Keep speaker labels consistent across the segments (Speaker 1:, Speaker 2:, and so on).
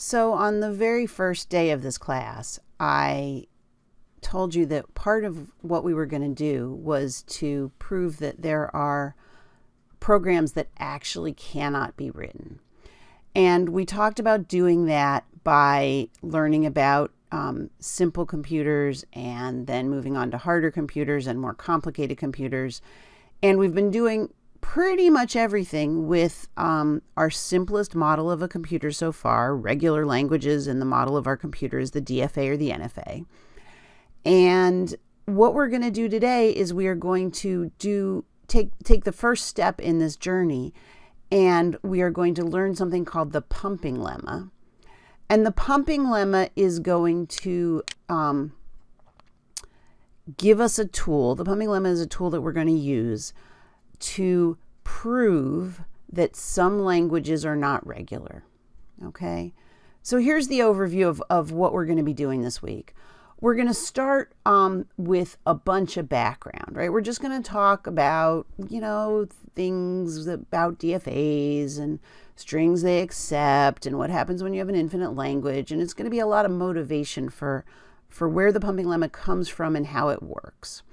Speaker 1: So on the very first day of this class, I told you that part of what we were going to do was to prove that there are programs that actually cannot be written. And we talked about doing that by learning about simple computers and then moving on to harder computers and more complicated computers. And we've been doing pretty much everything with our simplest model of a computer so far, regular languages, and the model of our computer is the DFA or the NFA. And what we're going to do today is we are going to take the first step in this journey, and we are going to learn something called the pumping lemma. And the pumping lemma is going to give us a tool. The pumping lemma is a tool that we're going to use to prove that some languages are not regular. Okay, so here's the overview of what we're going to be doing this week. We're going to start with a bunch of background, right? We're just going to talk about, things about DFAs and strings they accept and what happens when you have an infinite language. And it's going to be a lot of motivation for where the pumping lemma comes from and how it works.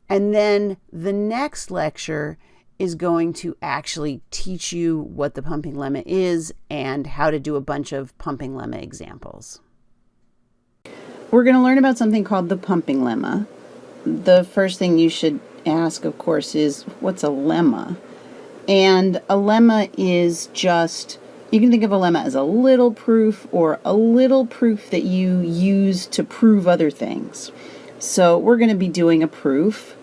Speaker 1: And then the next lecture is going to actually teach you what the pumping lemma is and how to do a bunch of pumping lemma examples. We're going to learn about something called the pumping lemma. The first thing you should ask, of course, is what's a lemma? And a lemma is just, you can think of a lemma as a little proof or a little proof that you use to prove other things. So we're going to be doing a proof.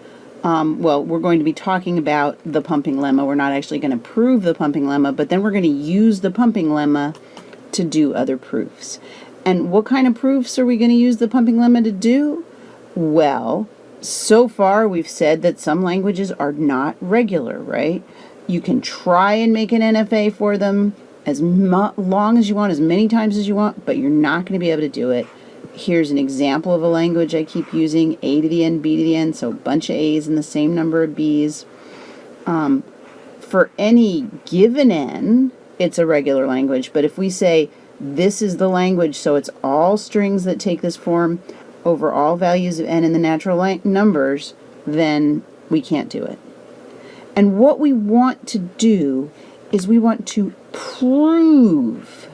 Speaker 1: We're going to be talking about the pumping lemma. We're not actually going to prove the pumping lemma, but then we're going to use the pumping lemma to do other proofs. And what kind of proofs are we going to use the pumping lemma to do? Well, so far we've said that some languages are not regular, right? You can try and make an NFA for them as long as you want, as many times as you want, but you're not going to be able to do it. Here's an example of a language I keep using, A to the N, B to the N, so a bunch of A's and the same number of B's. For any given N, it's a regular language, but if we say this is the language, so it's all strings that take this form over all values of N in the natural numbers, then we can't do it. And what we want to do is we want to prove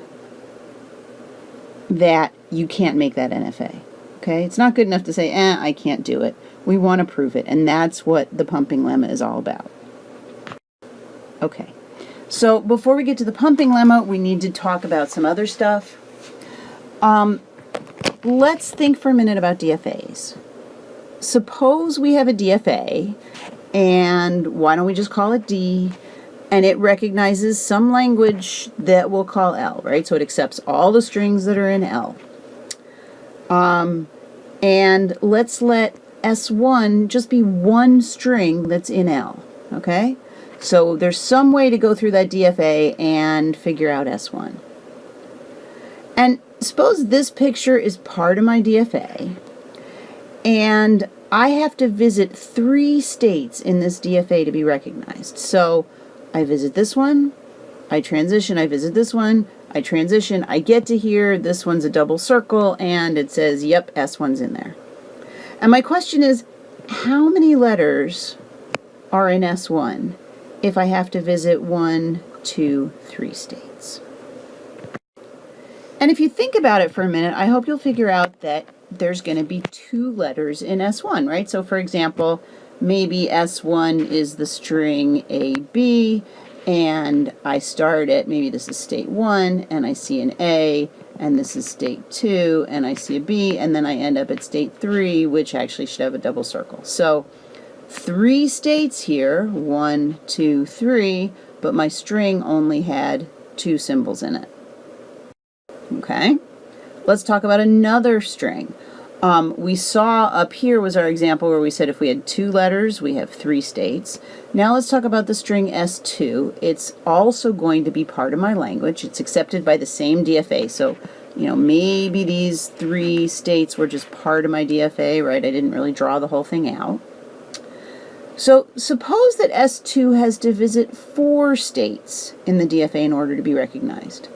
Speaker 1: that you can't make that NFA. Okay? It's not good enough to say, I can't do it. We want to prove it, and that's what the pumping lemma is all about. Okay. So before we get to the pumping lemma, we need to talk about some other stuff. Let's think for a minute about DFAs. Suppose we have a DFA, and why don't we just call it D, and it recognizes some language that we'll call L, right? So it accepts all the strings that are in L. And let's let S1 just be one string that's in L, okay? So there's some way to go through that DFA and figure out S1. And suppose this picture is part of my DFA, and I have to visit 3 states in this DFA to be recognized. So I visit this one, I transition, I visit this one, I transition, I get to here, this one's a double circle, and it says, yep, S1's in there. And my question is, how many letters are in S1 if I have to visit 1, 2, 3 states? And if you think about it for a minute, I hope you'll figure out that there's going to be 2 letters in S1, right? So for example, maybe S1 is the string AB, and I start at, maybe this is state 1, and I see an A, and this is state 2, and I see a B, and then I end up at state 3, which actually should have a double circle. So 3 states here, 1, 2, 3, but my string only had 2 symbols in it. Okay, let's talk about another string. We saw up here was our example where we said if we had 2 letters, we have 3 states. Now let's talk about the string S2. It's also going to be part of my language. It's accepted by the same DFA. So, maybe these 3 states were just part of my DFA, right? I didn't really draw the whole thing out. So suppose that S2 has to visit 4 states in the DFA in order to be recognized.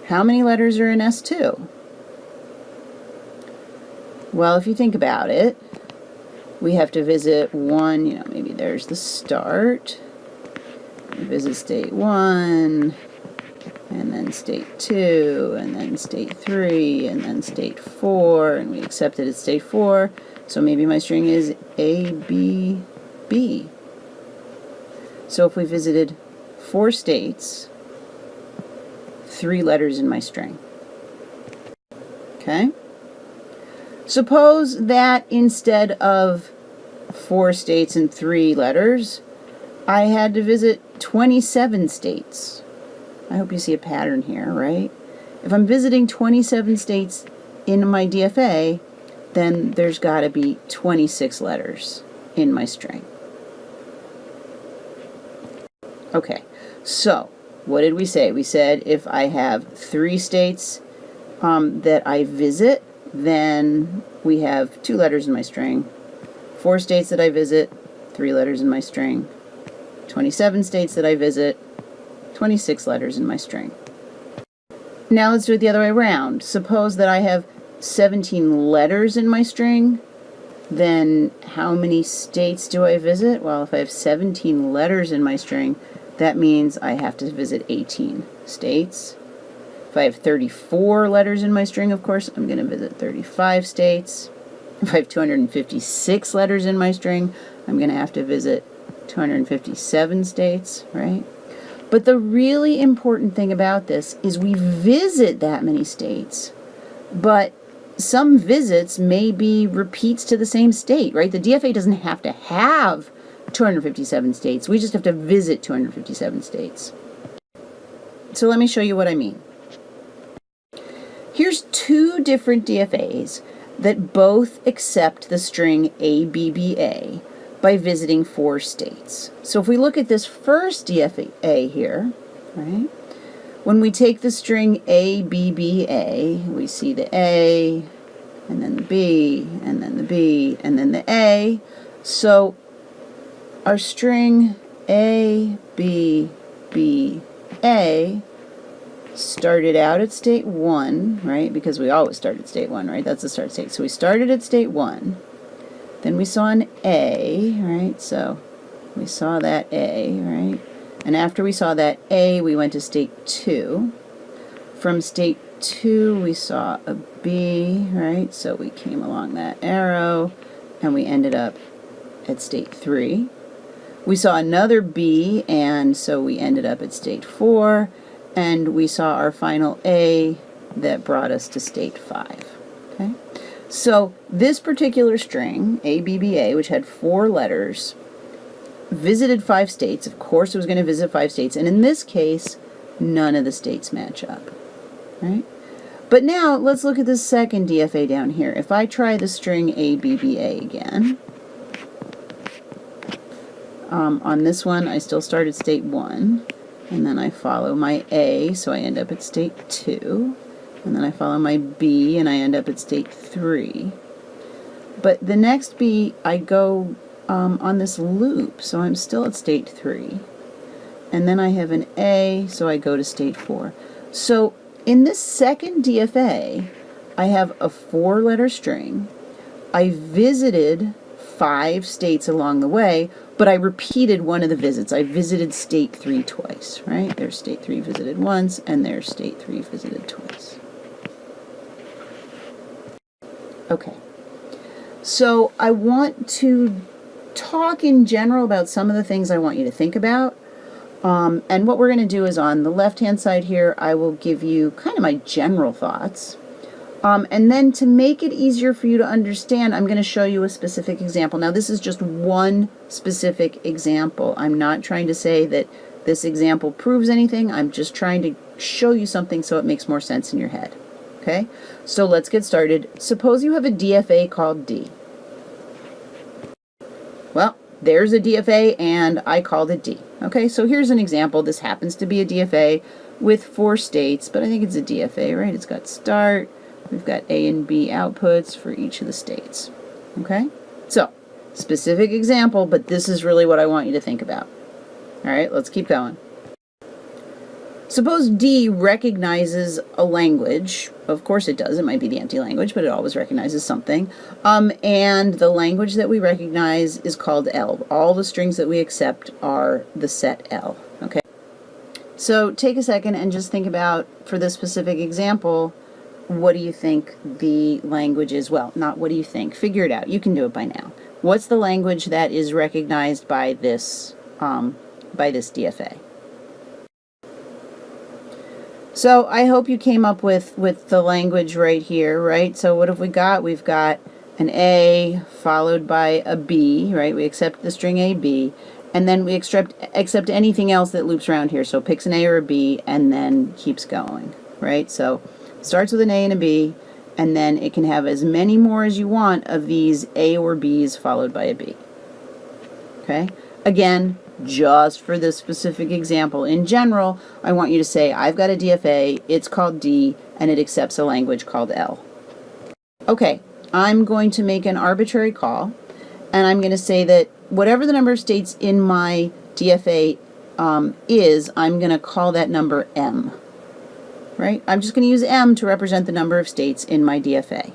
Speaker 1: How many letters are in S2? Well, if you think about it, we have to visit one, maybe there's the start. We visit state 1, and then state 2, and then state 3, and then state 4, and we accept it at state 4. So maybe my string is A, B, B. So if we visited 4 states, 3 letters in my string. Okay? Suppose that instead of 4 states and 3 letters, I had to visit 27 states. I hope you see a pattern here, right? If I'm visiting 27 states in my DFA, then there's got to be 26 letters in my string. Okay, so what did we say? We said if I have 3 states that I visit, then we have 2 letters in my string. 4 states that I visit, 3 letters in my string. 27 states that I visit, 26 letters in my string. Now let's do it the other way around. Suppose that I have 17 letters in my string, then how many states do I visit? Well, if I have 17 letters in my string, that means I have to visit 18 states. If I have 34 letters in my string, of course, I'm going to visit 35 states. If I have 256 letters in my string, I'm going to have to visit 257 states, right? But the really important thing about this is we visit that many states, but some visits may be repeats to the same state, right? The DFA doesn't have to have 257 states. We just have to visit 257 states. So let me show you what I mean. Here's 2 different DFAs that both accept the string ABBA by visiting 4 states. So if we look at this first DFA here, right? When we take the string ABBA, we see the A, and then the B, and then the B, and then the A. So our string ABBA started out at state 1, right? Because we always start at state 1, right? That's the start state. So we started at state 1. Then we saw an A, right? So we saw that A, right? And after we saw that A, we went to state 2. From state 2, we saw a B, right? So we came along that arrow, and we ended up at state 3. We saw another B, and so we ended up at state 4. And we saw our final A that brought us to state 5. Okay? So this particular string, ABBA, which had 4 letters, visited 5 states. Of course it was going to visit 5 states. And in this case, none of the states match up. Right? But now let's look at the second DFA down here. If I try the string ABBA again, on this one I still start at state 1. And then I follow my A, so I end up at state 2. And then I follow my B, and I end up at state 3. But the next B, I go on this loop, so I'm still at state 3. And then I have an A, so I go to state 4. So in this second DFA, I have a 4-letter string. I visited 5 states along the way, but I repeated one of the visits. I visited state 3 twice, right? There's state 3 visited once, and there's state 3 visited twice. Okay, so I want to talk in general about some of the things I want you to think about. And what we're going to do is on the left-hand side here, I will give you kind of my general thoughts. And then to make it easier for you to understand, I'm going to show you a specific example. Now, this is just one specific example. I'm not trying to say that this example proves anything. I'm just trying to show you something so it makes more sense in your head. Okay? So let's get started. Suppose you have a DFA called D. Well, there's a DFA, and I called it D. Okay, so here's an example. This happens to be a DFA with 4 states, but I think it's a DFA, right? It's got start. We've got A and B outputs for each of the states. Okay? So, specific example, but this is really what I want you to think about. All right, let's keep going. Suppose D recognizes a language. Of course it does. It might be the empty language, but it always recognizes something. And the language that we recognize is called L. All the strings that we accept are the set L. Okay. So take a second and just think about, for this specific example, what do you think the language is? Well, not what do you think. Figure it out. You can do it by now. What's the language that is recognized by this DFA? So I hope you came up with the language right here, right? So what have we got? We've got an A followed by a B, right? We accept the string A, B, and then we accept anything else that loops around here. So picks an A or a B and then keeps going, right? So it starts with an A and a B, and then it can have as many more as you want of these A or B's followed by a B. Okay? Again, just for this specific example. In general, I want you to say, I've got a DFA, it's called D, and it accepts a language called L. Okay, I'm going to make an arbitrary call, and I'm going to say that whatever the number of states in my DFA is, I'm going to call that number M. Right? I'm just going to use M to represent the number of states in my DFA.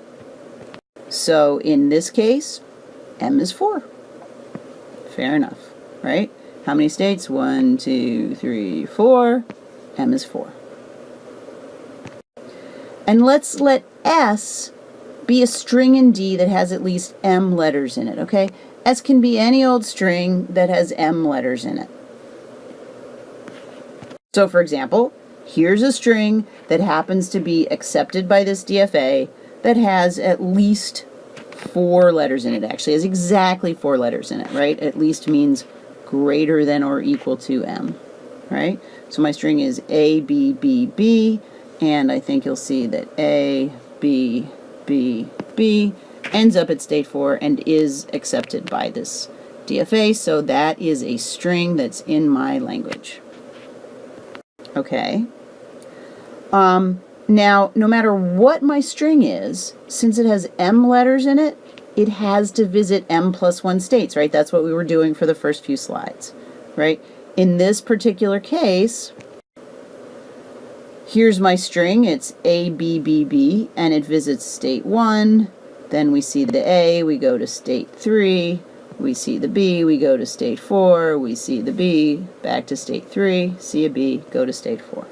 Speaker 1: So in this case, M is 4. Fair enough, right? How many states? 1, 2, 3, 4. M is 4. And let's let S be a string in D that has at least M letters in it, okay? S can be any old string that has M letters in it. So for example, here's a string that happens to be accepted by this DFA that has at least 4 letters in it. Actually, it has exactly 4 letters in it, right? At least means greater than or equal to M, right? So my string is A, B, B, B, and I think you'll see that A, B, B, B ends up at state 4 and is accepted by this DFA, so that is a string that's in my language. Okay. Now, no matter what my string is, since it has M letters in it, it has to visit M plus 1 states, right? That's what we were doing for the first few slides, right? In this particular case, here's my string. It's A, B, B, B, and it visits state 1. Then we see the A, we go to state 3. We see the B, we go to state 4. We see the B, back to state 3. See a B, go to state 4.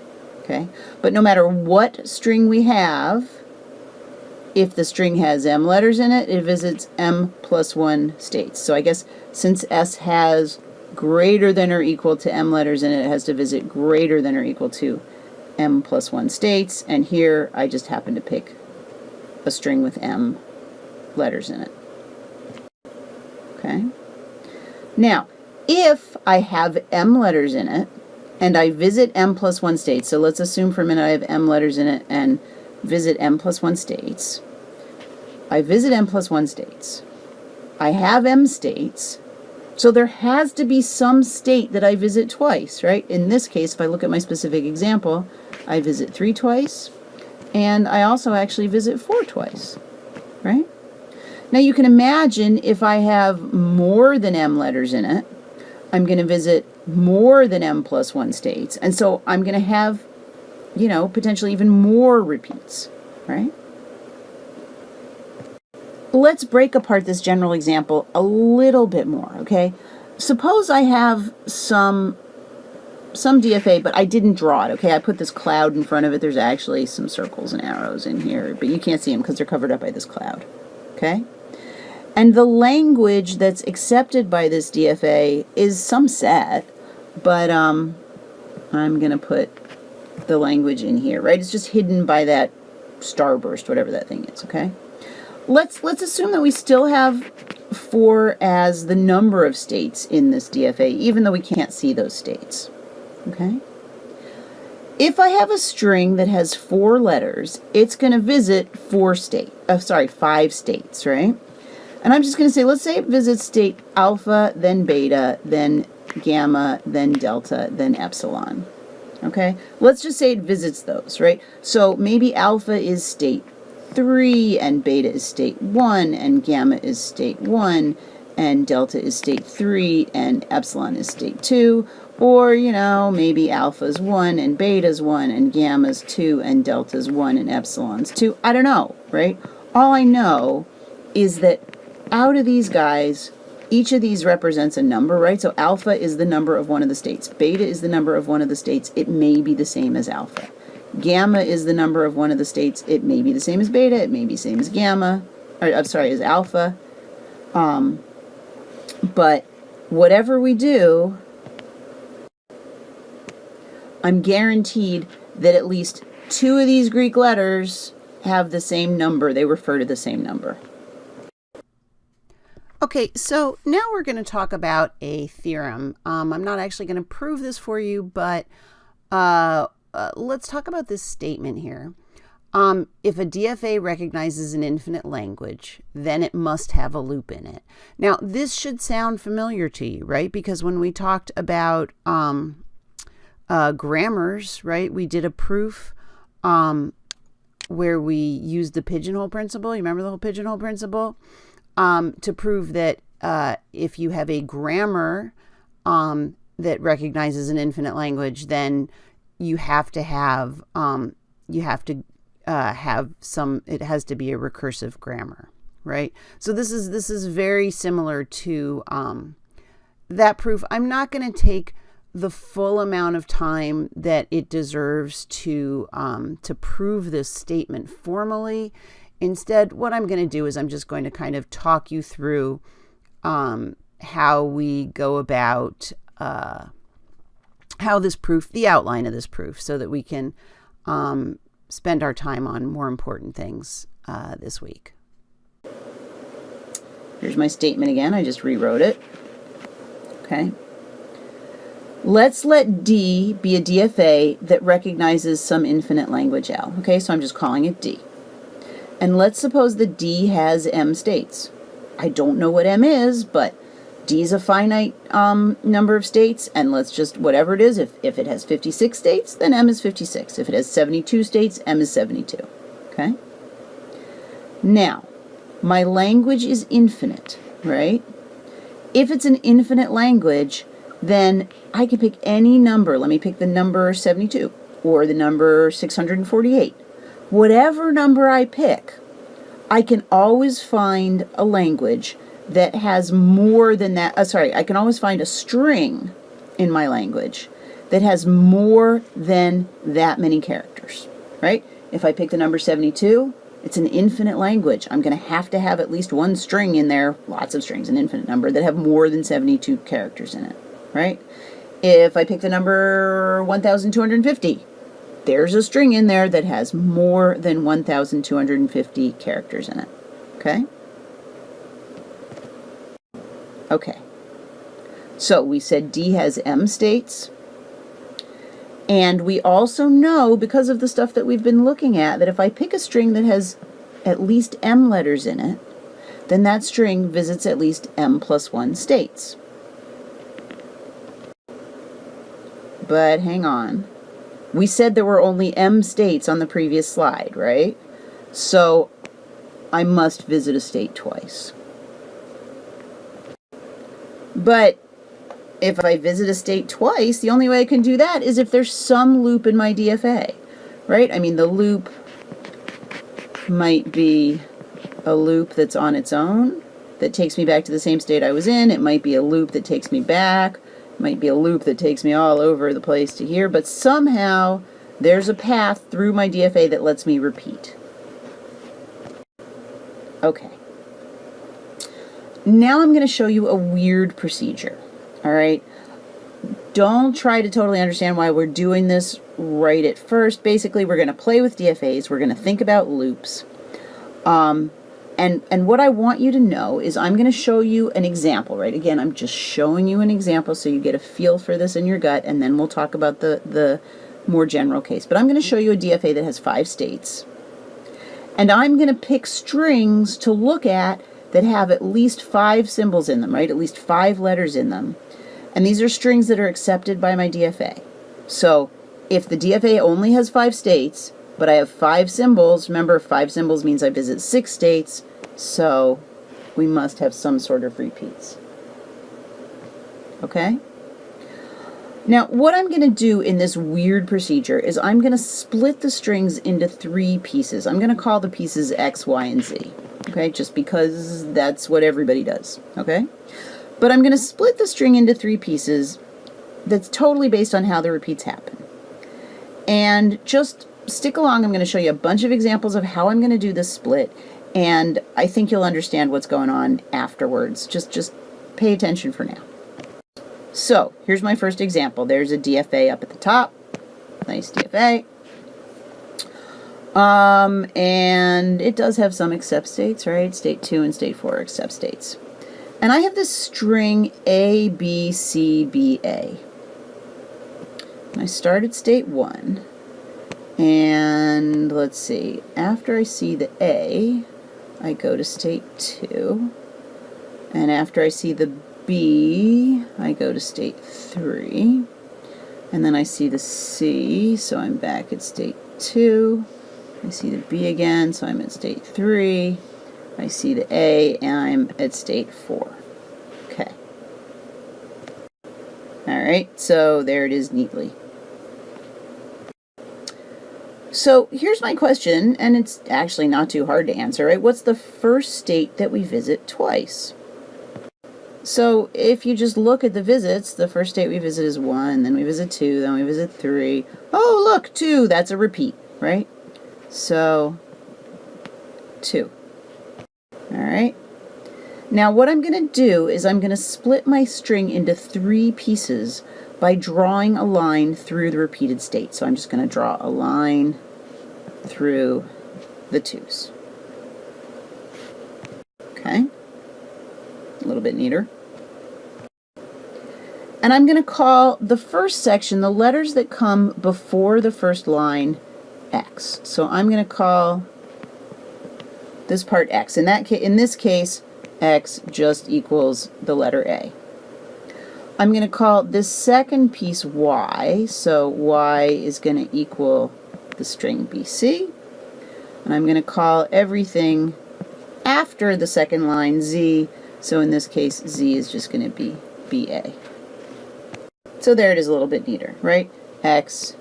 Speaker 1: Okay? But no matter what string we have, if the string has M letters in it, it visits M plus 1 states. So I guess since S has greater than or equal to M letters in it, it has to visit greater than or equal to M plus 1 states. And here I just happen to pick a string with M letters in it. Okay? Now, if I have M letters in it, and I visit M plus 1 states, so let's assume for a minute I have M letters in it and visit M plus 1 states. I visit M plus 1 states. I have M states, so there has to be some state that I visit twice, right? In this case, if I look at my specific example, I visit 3 twice, and I also actually visit 4 twice, right? Now you can imagine if I have more than M letters in it, I'm going to visit more than M plus 1 states, and so I'm going to have, you know, potentially even more repeats, right? Let's break apart this general example a little bit more, okay? Suppose I have some DFA, but I didn't draw it, okay? I put this cloud in front of it. There's actually some circles and arrows in here, but you can't see them because they're covered up by this cloud, okay? And the language that's accepted by this DFA is some set, but I'm going to put the language in here, right? It's just hidden by that starburst, whatever that thing is, okay? Let's assume that we still have 4 as the number of states in this DFA, even though we can't see those states, okay? If I have a string that has 4 letters, it's going to visit 5 states, right? And I'm just going to say, let's say it visits state alpha, then beta, then gamma, then delta, then epsilon. Okay? Let's just say it visits those, right? So maybe alpha is state 3, and beta is state 1, and gamma is state 1, and delta is state 3, and epsilon is state 2. Or, you know, maybe alpha's 1 and beta's 1 and gamma's 2 and delta's 1 and epsilon's 2. I don't know, right? All I know is that out of these guys, each of these represents a number, right? So alpha is the number of one of the states. Beta is the number of one of the states. It may be the same as alpha. Gamma is the number of one of the states. It may be the same as beta. It may be the same as gamma. Or, I'm sorry, as alpha. But whatever we do, I'm guaranteed that at least 2 of these Greek letters have the same number. They refer to the same number. Okay, so now we're going to talk about a theorem. I'm not actually going to prove this for you, but let's talk about this statement here. If a DFA recognizes an infinite language, then it must have a loop in it. Now, this should sound familiar to you, right? Because when we talked about grammars, right, we did a proof where we used the pigeonhole principle. You remember the whole pigeonhole principle? To prove that if you have a grammar that recognizes an infinite language, then you have to have some, it has to be a recursive grammar, right? So this is very similar to that proof. I'm not going to take the full amount of time that it deserves to prove this statement formally. Instead, what I'm going to do is I'm just going to kind of talk you through how we go about how this proof, the outline of this proof, so that we can spend our time on more important things this week. Here's my statement again. I just rewrote it. Okay. Let's let D be a DFA that recognizes some infinite language L. Okay, so I'm just calling it D. And let's suppose that D has M states. I don't know what M is, but D is a finite number of states, and let's just, whatever it is, if it has 56 states, then M is 56. If it has 72 states, M is 72. Okay? Now, my language is infinite, right? If it's an infinite language, then I can pick any number. Let me pick the number 72 or the number 648. Whatever number I pick, I can always find a language that has more than that. I can always find a string in my language that has more than that many characters, right? If I pick the number 72, it's an infinite language. I'm going to have at least one string in there, lots of strings, an infinite number, that have more than 72 characters in it, right? If I pick the number 1250, there's a string in there that has more than 1250 characters in it, okay? Okay, so we said D has M states, and we also know, because of the stuff that we've been looking at, that if I pick a string that has at least M letters in it, then that string visits at least M plus 1 states. But hang on. We said there were only M states on the previous slide, right? So I must visit a state twice. But if I visit a state twice, the only way I can do that is if there's some loop in my DFA, right? I mean, the loop might be a loop that's on its own, that takes me back to the same state I was in. It might be a loop that takes me back. It might be a loop that takes me all over the place to here. But somehow there's a path through my DFA that lets me repeat. Okay. Now I'm going to show you a weird procedure, all right? Don't try to totally understand why we're doing this right at first. Basically, we're going to play with DFAs. We're going to think about loops. And what I want you to know is I'm going to show you an example, right? Again, I'm just showing you an example so you get a feel for this in your gut, and then we'll talk about the more general case. But I'm going to show you a DFA that has 5 states. And I'm going to pick strings to look at that have at least 5 symbols in them, right? At least 5 letters in them. And these are strings that are accepted by my DFA. So if the DFA only has 5 states, but I have 5 symbols, remember 5 symbols means I visit 6 states, so we must have some sort of repeats. Okay? Now, what I'm going to do in this weird procedure is I'm going to split the strings into 3 pieces. I'm going to call the pieces X, Y, and Z, okay, just because that's what everybody does, okay? But I'm going to split the string into 3 pieces that's totally based on how the repeats happen. And just stick along. I'm going to show you a bunch of examples of how I'm going to do this split, and I think you'll understand what's going on afterwards. Just pay attention for now. So here's my first example. There's a DFA up at the top. Nice DFA. And it does have some accept states, right? State 2 and state 4 are accept states. And I have this string A, B, C, B, A. And I start at state 1. And let's see, after I see the A, I go to state 2. And after I see the B, I go to state 3, and then I see the C, so I'm back at state 2. I see the B again, so I'm at state 3. I see the A, and I'm at state 4. Okay. Alright, so there it is neatly. So here's my question, and it's actually not too hard to answer, right? What's the first state that we visit twice? So if you just look at the visits, the first state we visit is 1, then we visit 2, then we visit 3. Oh, look, 2, that's a repeat, right? So 2. All right. Now what I'm going to do is I'm going to split my string into 3 pieces by drawing a line through the repeated state. So I'm just going to draw a line through the 2's. Okay. A little bit neater. And I'm going to call the first section, the letters that come before the first line, X. So I'm going to call this part X. In this case, X just equals the letter A. I'm going to call this second piece Y. So Y is going to equal the string BC. And I'm going to call everything after the second line Z. So in this case, Z is just going to be BA. So there it is, a little bit neater, right? X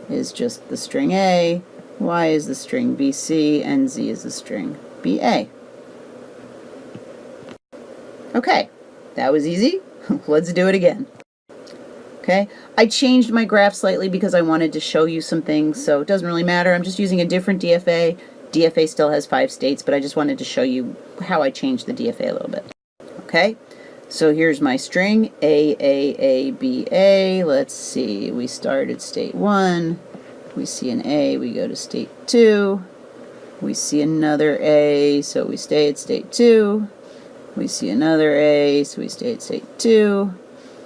Speaker 1: is just the string A, Y is the string BC, and Z is the string BA. Okay, that was easy. Let's do it again. Okay, I changed my graph slightly because I wanted to show you some things, so it doesn't really matter. I'm just using a different DFA. DFA still has 5 states, but I just wanted to show you how I changed the DFA a little bit. Okay, so here's my string, A, B, A. Let's see, we start at state 1. We see an A, we go to state 2. We see another A, so we stay at state 2. We see another A, so we stay at state 2.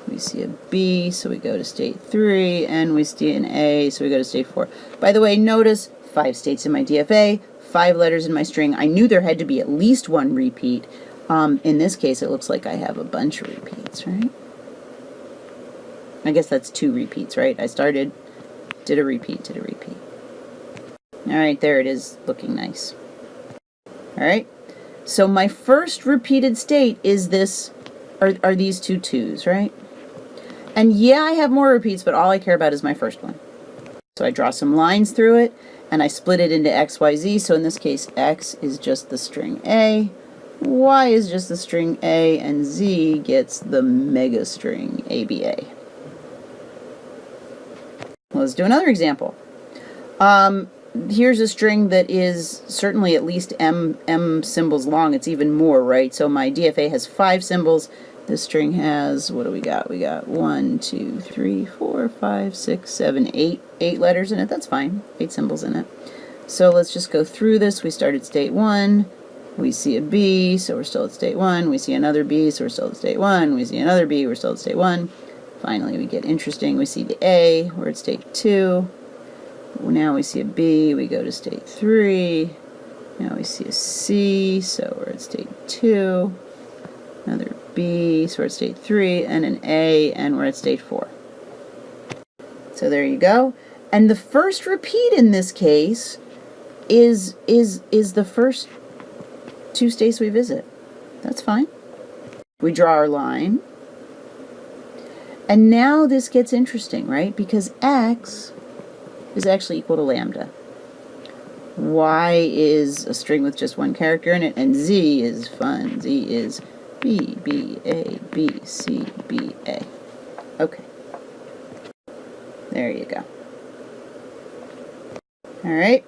Speaker 1: We see a B, so we go to state 3. And we see an A, so we go to state 4. By the way, notice 5 states in my DFA, 5 letters in my string. I knew there had to be at least 1 repeat. In this case, it looks like I have a bunch of repeats, right? I guess that's 2 repeats, right? I started, did a repeat, did a repeat. All right, there it is, looking nice. All right, so my first repeated state is this, are these 2 2's, right? And yeah, I have more repeats, but all I care about is my first one. So I draw some lines through it, and I split it into X, Y, Z. So in this case, X is just the string A, Y is just the string A, and Z gets the mega string ABA. Let's do another example. Here's a string that is certainly at least M symbols long. It's even more, right? So my DFA has 5 symbols. This string has, what do we got? We got 1, 2, 3, 4, 5, 6, 7, 8 letters in it. That's fine. 8 symbols in it. So let's just go through this. We start at state 1. We see a B, so we're still at state 1. We see another B, so we're still at state 1. We see another B, we're still at state 1. Finally, we get interesting. We see the A, we're at state 2. Now we see a B, we go to state 3. Now we see a C, so we're at state 2. Another B, so we're at state 3, and an A, and we're at state 4. So there you go. And the first repeat in this case is the first 2 states we visit. That's fine. We draw our line. And now this gets interesting, right? Because x is actually equal to lambda. Y is a string with just one character in it, and z is fun. Z is B, B, A, B, C, B, A. Okay. There you go. All right.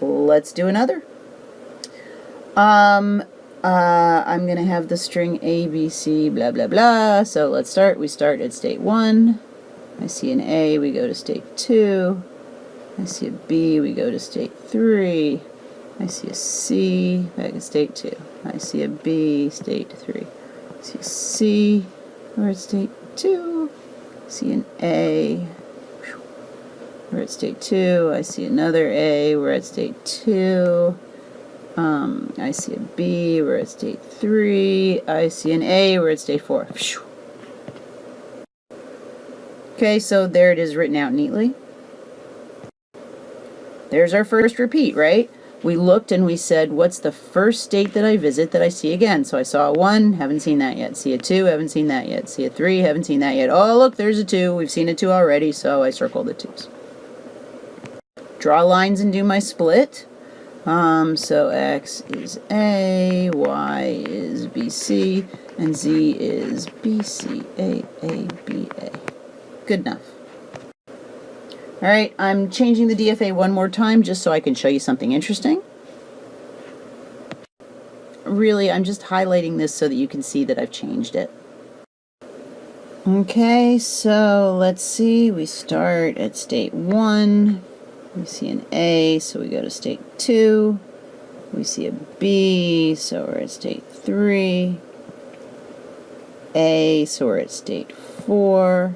Speaker 1: Let's do another. I'm going to have the string A, B, C, blah, blah, blah. So let's start. We start at state 1. I see an A, we go to state 2. I see a B, we go to state 3. I see a C, back at state 2. I see a B, state 3. I see a C, we're at state 2. I see an A, we're at state 2. I see another A, we're at state 2. I see a B, we're at state 3. I see an A, we're at state 4. Okay, so there it is written out neatly. There's our first repeat, right? We looked and we said, what's the first state that I visit that I see again? So I saw a 1, haven't seen that yet. See a 2, haven't seen that yet. See a 3, haven't seen that yet. Oh, look, there's a 2. We've seen a 2 already, so I circle the 2s. Draw lines and do my split. So x is A, y is BC, and z is BC, A, B, A. Good enough. All right, I'm changing the DFA one more time just so I can show you something interesting. Really, I'm just highlighting this so that you can see that I've changed it. Okay, so let's see. We start at state 1. We see an A, so we go to state 2. We see a B, so we're at state 3. A, so we're at state 4.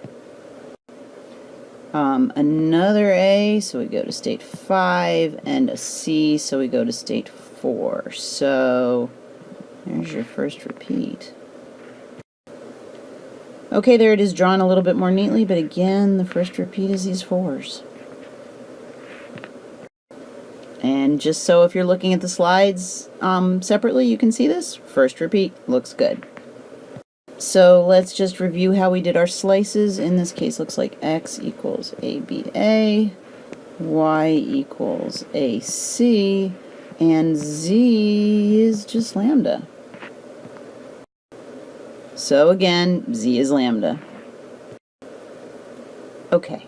Speaker 1: Another A, so we go to state 5, and a C, so we go to state 4. So there's your first repeat. Okay, there it is drawn a little bit more neatly, but again, the first repeat is these 4s. And just so if you're looking at the slides separately, you can see this. First repeat looks good. So let's just review how we did our slices. In this case, looks like x equals ABA, y equals AC, and z is just lambda. So again, z is lambda. Okay.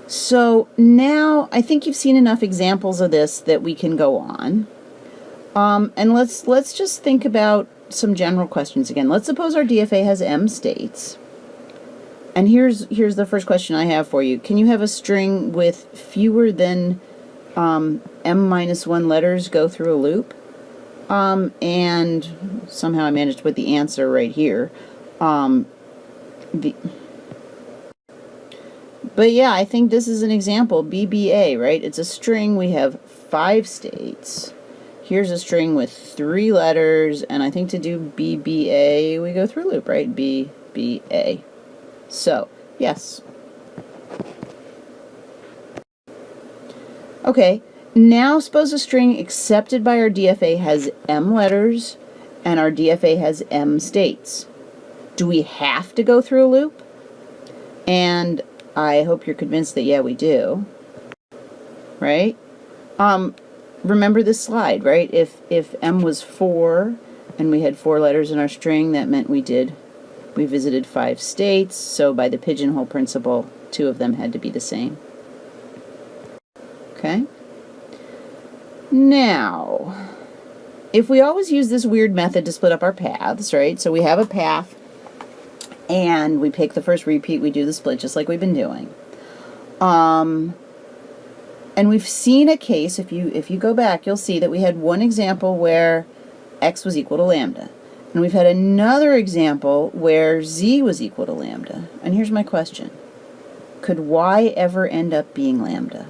Speaker 1: So now I think you've seen enough examples of this that we can go on. And let's just think about some general questions again. Let's suppose our DFA has m states. And here's the first question I have for you. Can you have a string with fewer than m-1 letters go through a loop? And somehow I managed to put the answer right here. But yeah, I think this is an example, BBA, right? It's a string. We have 5 states. Here's a string with 3 letters, and I think to do BBA, we go through a loop, right? BBA. So, yes. Okay, now suppose a string accepted by our DFA has m letters, and our DFA has m states. Do we have to go through a loop? And I hope you're convinced that, yeah, we do. Right? Remember this slide, right? If m was 4 and we had 4 letters in our string, that meant we visited 5 states, so by the pigeonhole principle, 2 of them had to be the same. Okay? Now, if we always use this weird method to split up our paths, right? So we have a path, and we pick the first repeat, we do the split just like we've been doing. And we've seen a case, if you go back, you'll see that we had one example where x was equal to lambda. And we've had another example where z was equal to lambda. And here's my question. Could y ever end up being lambda?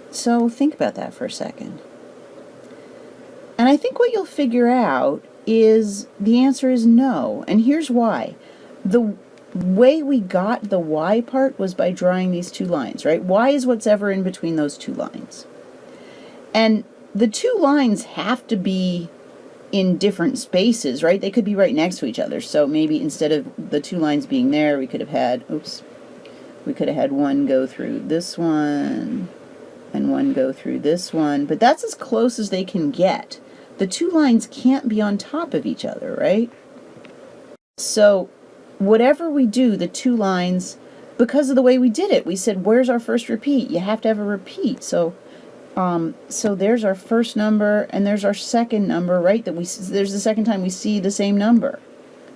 Speaker 1: So think about that for a second. And I think what you'll figure out is the answer is no. And here's why. The way we got the y part was by drawing these 2 lines, right? Y is what's ever in between those 2 lines. And the 2 lines have to be in different spaces, right? They could be right next to each other. So maybe instead of the two lines being there, we could have had, we could have had one go through this one and one go through this one. But that's as close as they can get. The two lines can't be on top of each other, right? So whatever we do, the two lines, because of the way we did it, we said, where's our first repeat? You have to have a repeat. So there's our first number, and there's our second number, right? There's the second time we see the same number,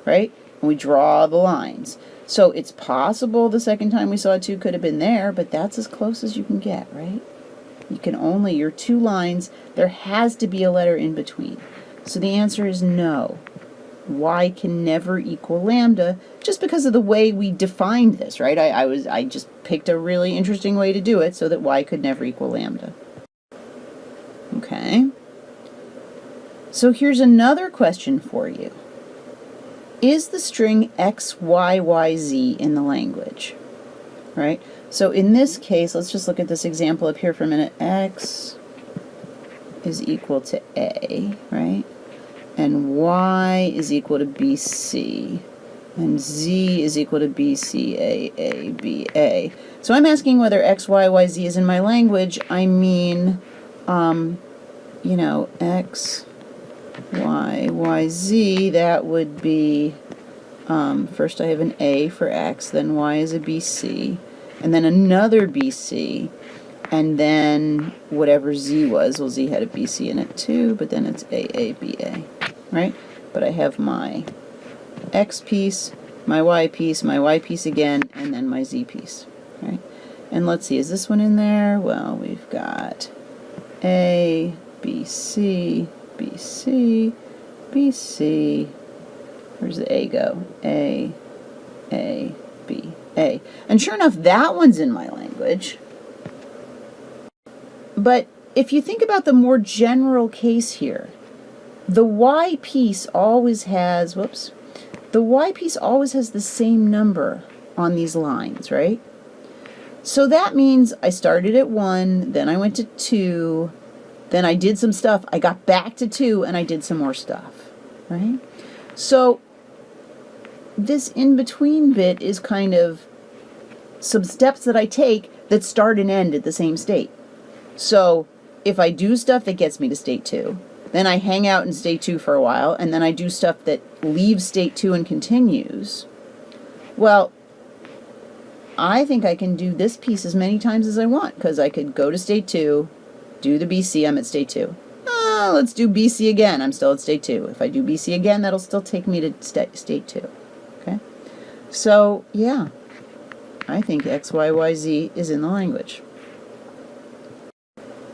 Speaker 1: right? And we draw the lines. So it's possible the second time we saw a 2 could have been there, but that's as close as you can get, right? You can only, your two lines, there has to be a letter in between. So the answer is no. Y can never equal lambda, just because of the way we defined this, right? I just picked a really interesting way to do it so that Y could never equal lambda. Okay. So here's another question for you. Is the string x, y, y, z in the language? Right? So in this case, let's just look at this example up here for a minute. X is equal to A, right? And y is equal to BC. And z is equal to BC, A, B, A. So I'm asking whether x, y, y, z is in my language. I mean, you know, x, y, y, z, that would be, first I have an A for x, then y is a BC, and then another BC, and then whatever z was, well, z had a BC in it too, but then it's A, B, A, right? But I have my x piece, my y piece again, and then my z piece, right? And let's see, is this one in there? Well, we've got A, B, C, B, C, B, C. Where's the A go? A, B, A. And sure enough, that one's in my language. But if you think about the more general case here, the Y piece always has, the Y piece always has the same number on these lines, right? So that means I started at 1, then I went to 2, then I did some stuff, I got back to 2, and I did some more stuff, right? So this in-between bit is kind of some steps that I take that start and end at the same state. So if I do stuff that gets me to state 2, then I hang out in state 2 for a while, and then I do stuff that leaves state 2 and continues, well, I think I can do this piece as many times as I want, because I could go to state 2, do the BC, I'm at state 2. Let's do BC again, I'm still at state 2. If I do BC again, that'll still take me to state 2. Okay? So, yeah, I think X, Y, Y, Z is in the language.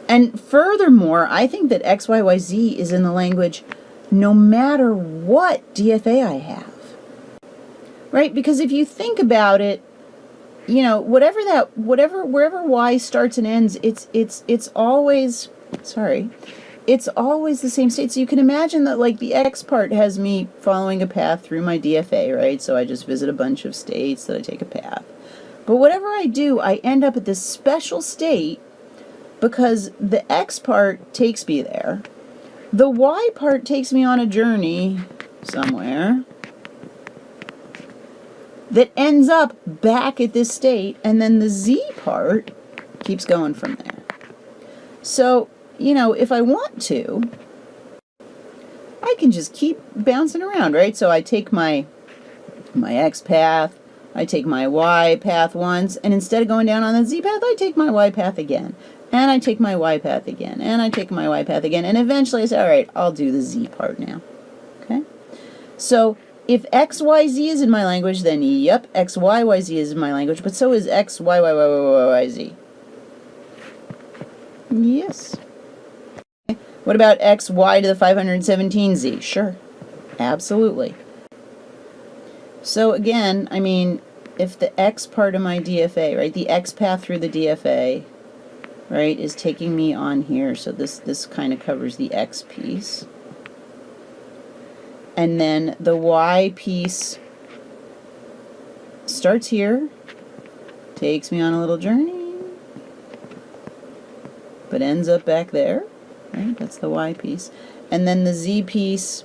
Speaker 1: And furthermore, I think that X, Y, Y, Z is in the language no matter what DFA I have. Right? Because if you think about it, you know, wherever Y starts and ends, it's always, it's always the same state. So you can imagine that, like, the X part has me following a path through my DFA, right? So I just visit a bunch of states that I take a path. But whatever I do, I end up at this special state because the X part takes me there. The Y part takes me on a journey somewhere that ends up back at this state, and then the Z part keeps going from there. So, you know, if I want to, I can just keep bouncing around, right? So I take my X path, I take my Y path once, and instead of going down on the Z path, I take my Y path again, and I take my Y path again, and I take my Y path again, and eventually I say, all right, I'll do the Z part now, okay? So if X, Y, Z is in my language, then yep, X, Y, Y, Z is in my language, but so is X, Y, Y, Y, Y, Y, Y, Z. Yes. Okay. What about X, Y to the 517Z? Sure, absolutely. So again, I mean, if the X part of my DFA, right, the X path through the DFA, right, is taking me on here, so this kind of covers the X piece. And then the Y piece starts here, takes me on a little journey, but ends up back there. right? That's the y piece. And then the z piece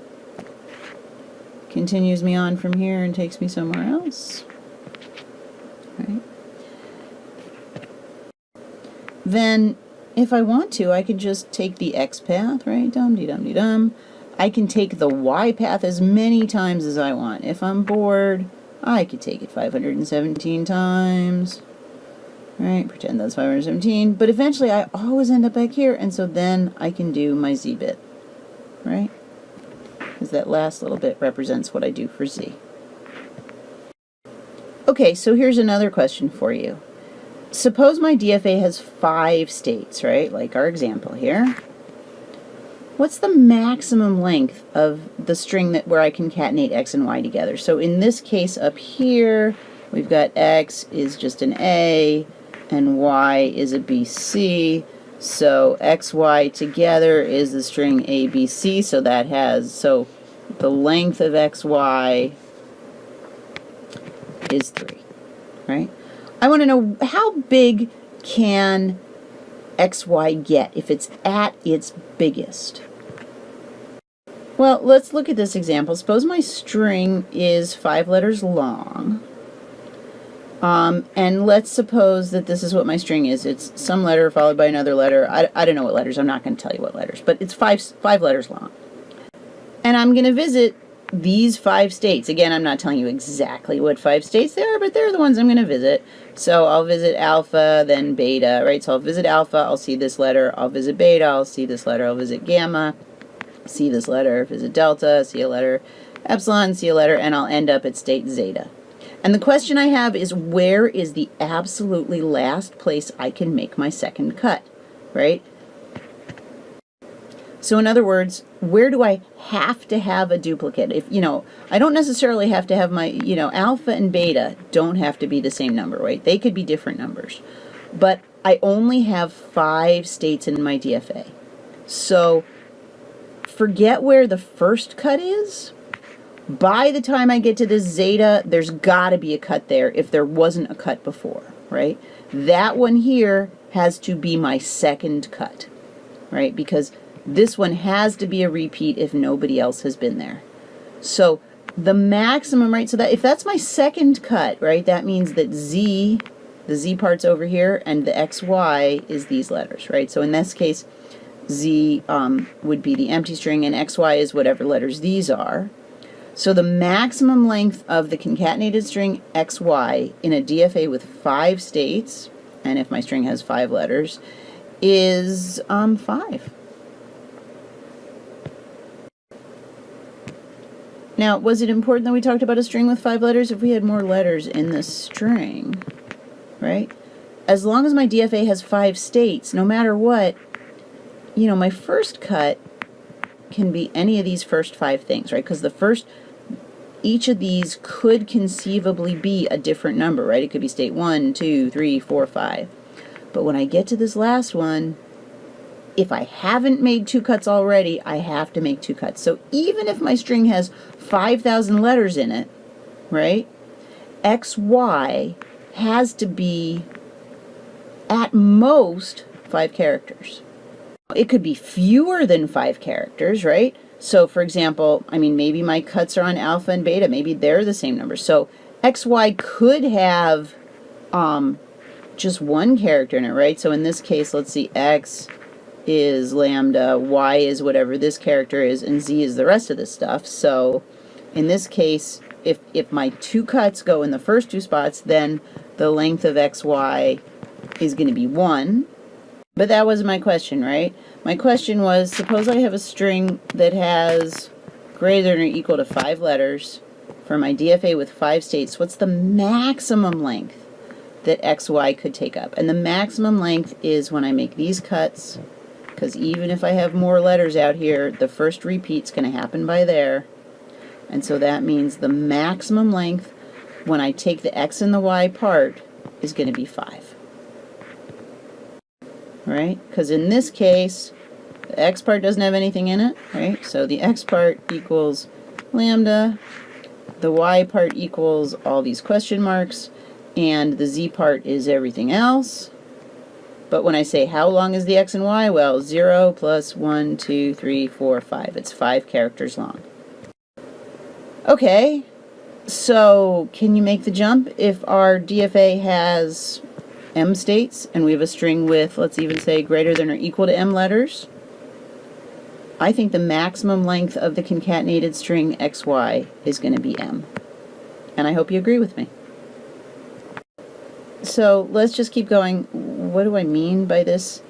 Speaker 1: continues me on from here and takes me somewhere else, right? Then, if I want to, I could just take the x path, right? Dum-de-dum-de-dum. I can take the y path as many times as I want. If I'm bored, I could take it 517 times, right? Pretend that's 517. But eventually, I always end up back here, and so then I can do my z bit, right? Because that last little bit represents what I do for z. Okay, so here's another question for you. Suppose my DFA has 5 states, right? Like our example here. What's the maximum length of the string where I concatenate x and y together? So in this case up here, we've got x is just an A and y is a BC. So xy together is the string ABC. So the length of xy is 3, right? I want to know, how big can xy get if it's at its biggest? Well, let's look at this example. Suppose my string is 5 letters long. And let's suppose that this is what my string is. It's some letter followed by another letter. I don't know what letters. I'm not going to tell you what letters. But it's five letters long. And I'm going to visit these 5 states. Again, I'm not telling you exactly what 5 states they are, but they're the ones I'm going to visit. So I'll visit alpha, then beta, right? So I'll visit alpha, I'll see this letter. I'll visit beta, I'll see this letter. I'll visit gamma, see this letter. Visit delta, see a letter. Epsilon, see a letter. And I'll end up at state zeta. And the question I have is, where is the absolutely last place I can make my second cut, right? So in other words, where do I have to have a duplicate? If, I don't necessarily have to have my, alpha and beta don't have to be the same number, right? They could be different numbers. But I only have 5 states in my DFA. So forget where the first cut is. By the time I get to this zeta, there's got to be a cut there if there wasn't a cut before, right? That one here has to be my second cut, right? Because this one has to be a repeat if nobody else has been there. So the maximum, right, so that if that's my second cut, right, that means that z, the z part's over here, and the xy is these letters, right? So in this case, z would be the empty string, and xy is whatever letters these are. So the maximum length of the concatenated string xy in a DFA with 5 states, and if my string has 5 letters, is 5. Now, was it important that we talked about a string with 5 letters? If we had more letters in the string, right? As long as my DFA has 5 states, no matter what, my first cut can be any of these first 5 things, right? Because each of these could conceivably be a different number, right? It could be state 1, 2, 3, 4, 5. But when I get to this last one, if I haven't made 2 cuts already, I have to make 2 cuts. So even if my string has 5,000 letters in it, right, xy has to be at most 5 characters. It could be fewer than 5 characters, right? So for example, maybe my cuts are on alpha and beta. Maybe they're the same number. So xy could have just 1 character in it, right? So in this case, let's see, x is lambda, y is whatever this character is, and z is the rest of this stuff. So in this case, if my 2 cuts go in the first 2 spots, then the length of xy is going to be 1. But that was my question, right? My question was, suppose I have a string that has greater than or equal to 5 letters for my DFA with 5 states. What's the maximum length that xy could take up? And the maximum length is when I make these cuts, because even if I have more letters out here, the first repeat's going to happen by there. And so that means the maximum length when I take the x and the y part is going to be 5. Right? Because in this case, the x part doesn't have anything in it, right? So the x part equals lambda, the y part equals all these question marks, and the z part is everything else. But when I say how long is the x and y, well, 0 plus 1, 2, 3, 4, 5. It's 5 characters long. Okay, so can you make the jump? If our DFA has m states and we have a string with, let's even say, greater than or equal to m letters, I think the maximum length of the concatenated string xy is going to be m. And I hope you agree with me. So let's just keep going. What do I mean by this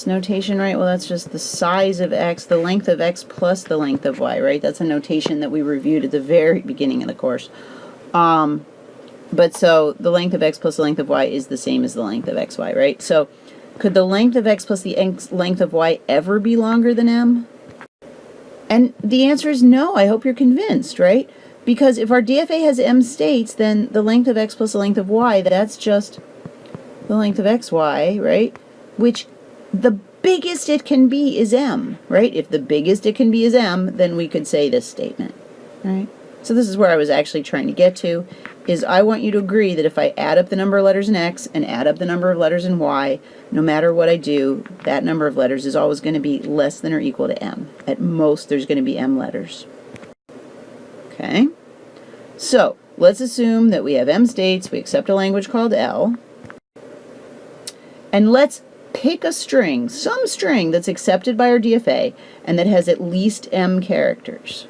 Speaker 1: notation, right? Well, that's just the size of x, the length of x plus the length of y, right? That's a notation that we reviewed at the very beginning of the course. But so the length of x plus the length of y is the same as the length of xy, right? So could the length of x plus the length of y ever be longer than m? And the answer is no. I hope you're convinced, right? Because if our DFA has m states, then the length of x plus the length of y, that's just the length of xy, right? Which the biggest it can be is m, right? If the biggest it can be is m, then we could say this statement, right? So this is where I was actually trying to get to, is I want you to agree that if I add up the number of letters in x and add up the number of letters in y, no matter what I do, that number of letters is always going to be less than or equal to m. At most, there's going to be m letters. Okay? So, let's assume that we have m states, we accept a language called L, and let's pick a string, some string that's accepted by our DFA, and that has at least m characters,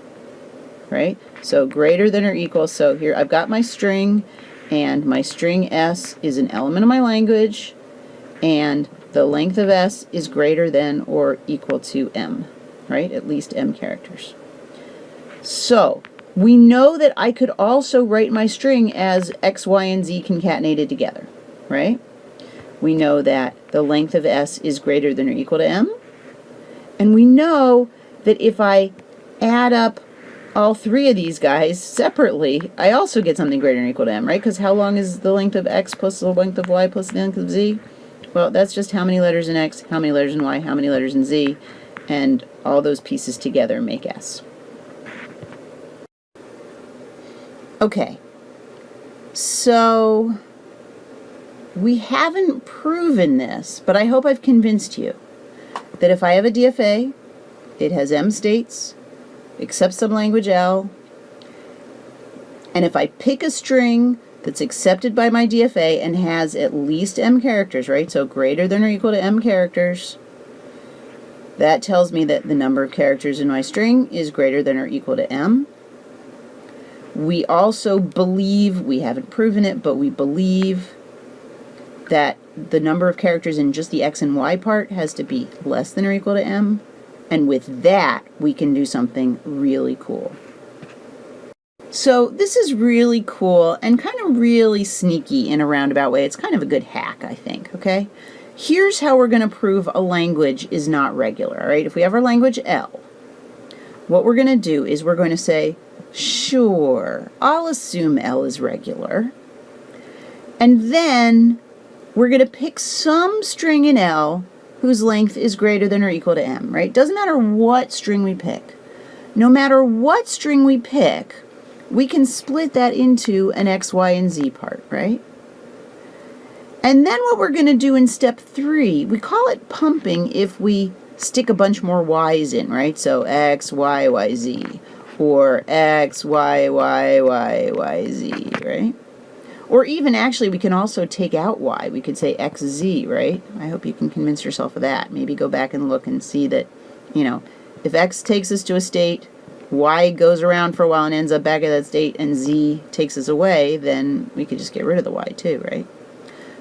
Speaker 1: right? So greater than or equal, so here I've got my string, and my string s is an element of my language, and the length of s is greater than or equal to m, right? At least m characters. So, we know that I could also write my string as x, y, and z concatenated together, right? We know that the length of s is greater than or equal to m. And we know that if I add up all three of these guys separately, I also get something greater than or equal to m, right? Because how long is the length of x plus the length of y plus the length of z? Well, that's just how many letters in x, how many letters in y, how many letters in z, and all those pieces together make s. Okay, so we haven't proven this, but I hope I've convinced you that if I have a DFA, it has m states, accepts some language L, and if I pick a string that's accepted by my DFA and has at least m characters, right, so greater than or equal to m characters, that tells me that the number of characters in my string is greater than or equal to m. We also believe, we haven't proven it, but we believe that the number of characters in just the x and y part has to be less than or equal to m, and with that we can do something really cool. So this is really cool and kind of really sneaky in a roundabout way. It's kind of a good hack, I think, okay? Here's how we're going to prove a language is not regular, all right? If we have our language L, what we're going to do is we're going to say, sure, I'll assume L is regular, and then we're going to pick some string in L whose length is greater than or equal to m, right? Doesn't matter what string we pick. No matter what string we pick, we can split that into an x, y, and z part, right? And then what we're going to do in step 3, we call it pumping if we stick a bunch more y's in, right? So x, y, y, z, or x, y, y, y, y, z, right? Or even, actually, we can also take out y. We could say xz, right? I hope you can convince yourself of that. Maybe go back and look and see that, you know, if x takes us to a state, y goes around for a while and ends up back at that state, and z takes us away, then we could just get rid of the y too, right?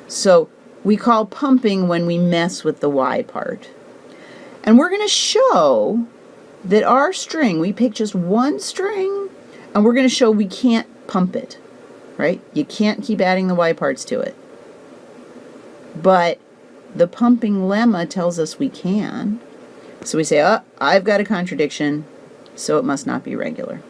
Speaker 1: So we call pumping when we mess with the y part. And we're going to show that our string, we pick just one string, and we're going to show we can't pump it, right? You can't keep adding the y parts to it. But the pumping lemma tells us we can. So we say, oh, I've got a contradiction, so it must not be regular.